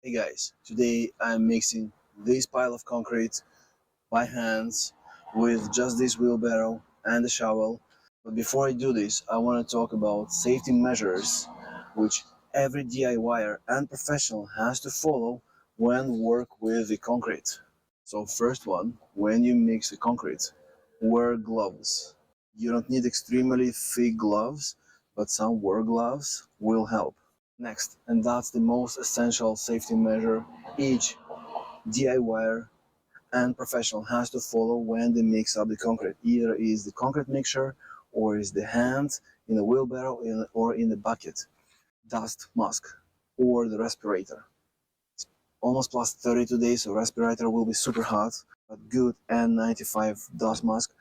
Hey guys, today I'm mixing this pile of concrete by hands with just this wheelbarrow and a shovel. But before I do this, I want to talk about safety measures which every DIYer and professional has to follow when work with the concrete. So first one, when you mix the concrete, wear gloves. You don't need extremely thick gloves, but some work gloves will help. Next, and that's the most essential safety measure each DIYer and professional has to follow when they mix up the concrete. Either is the concrete mixture or is the hand in a wheelbarrow or in the bucket. Dust mask or the respirator. It's almost plus 32 days, so respirator will be super hot, but good N95 dust mask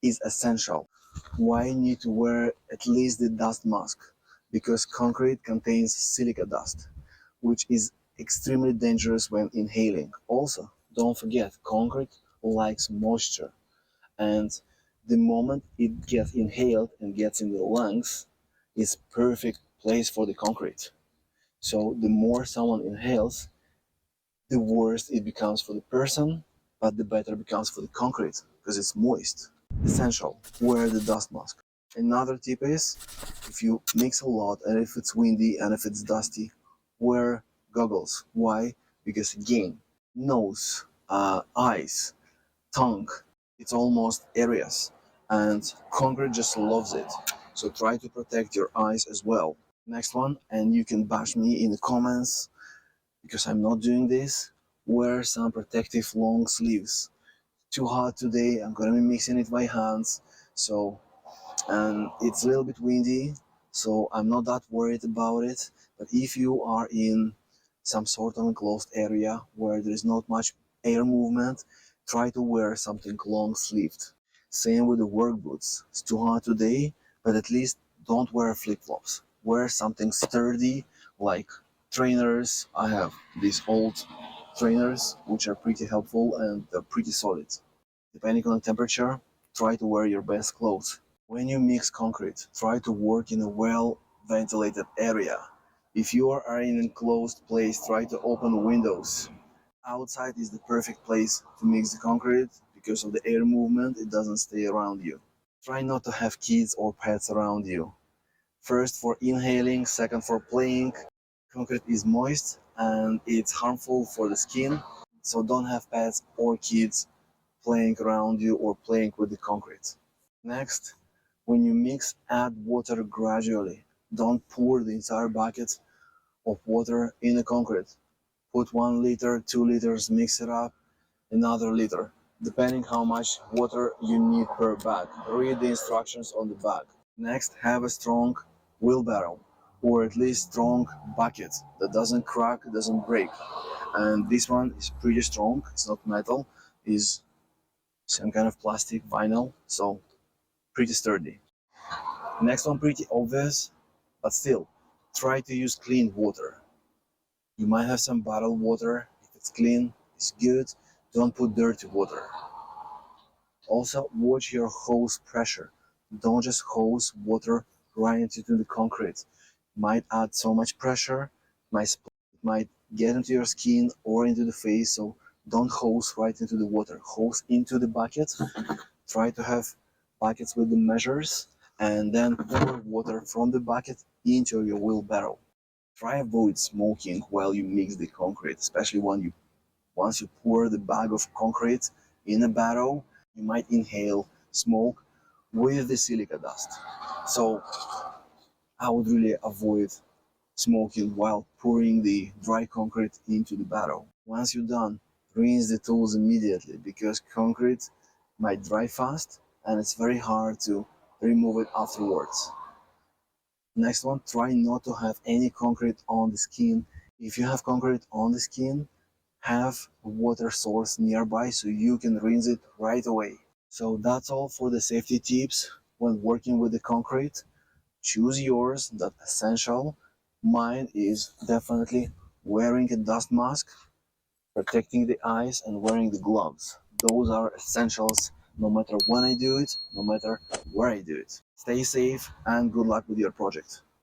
is essential. Why need to wear at least the dust mask? Because concrete contains silica dust, which is extremely dangerous when inhaling. Also, don't forget, concrete likes moisture, and the moment it gets inhaled and gets in the lungs, it's perfect place for the concrete. So the more someone inhales, the worse it becomes for the person, but the better it becomes for the concrete because it's moist. Essential, wear the dust mask. Another tip is, if you mix a lot and if it's windy and if it's dusty, wear goggles. Why? Because again, nose, eyes, tongue, it's almost areas, and concrete just loves it. So try to protect your eyes as well. Next one, and you can bash me in the comments because I'm not doing this, wear some protective long sleeves. Too hot today, I'm gonna be mixing it by hands, so and it's a little bit windy, so I'm not that worried about it. But if you are in some sort of enclosed area where there is not much air movement, try to wear something long sleeved. Same with the work boots. It's too hot today, but at least don't wear flip-flops. Wear something sturdy like trainers. I have these old trainers which are pretty helpful and they're pretty solid. Depending on the temperature, try to wear your best clothes. When you mix concrete, try to work in a well-ventilated area. If you are in an enclosed place, try to open windows. Outside is the perfect place to mix the concrete because of the air movement, it doesn't stay around you. Try not to have kids or pets around you. First for inhaling, second for playing. Concrete is moist and it's harmful for the skin, so don't have pets or kids playing around you or playing with the concrete. Next, when you mix, add water gradually. Don't pour the entire bucket of water in the concrete. Put 1 liter, 2 liters, mix it up, another liter, depending how much water you need per bag. Read the instructions on the bag. Next, have a strong wheelbarrow, or at least strong bucket that doesn't crack, doesn't break. And this one is pretty strong, it's not metal, it's some kind of plastic vinyl, so pretty sturdy. Next one pretty obvious, but still, try to use clean water. You might have some bottled water, if it's clean, it's good, don't put dirty water. Also, watch your hose pressure. Don't just hose water right into the concrete. It might add so much pressure, it might get into your skin or into the face, so don't hose right into the water. Hose into the bucket. Try to have buckets with the measures and then pour water from the bucket into your wheelbarrow. Try avoid smoking while you mix the concrete, especially once you pour the bag of concrete in a barrel, you might inhale smoke with the silica dust. So I would really avoid smoking while pouring the dry concrete into the barrel. Once you're done, rinse the tools immediately because concrete might dry fast and it's very hard to remove it afterwards. Next one, try not to have any concrete on the skin. If you have concrete on the skin, have a water source nearby so you can rinse it right away. So that's all for the safety tips when working with the concrete. Choose yours, that's essential. Mine is definitely wearing a dust mask, protecting the eyes, and wearing the gloves. Those are essentials no matter when I do it, no matter where I do it. Stay safe and good luck with your project.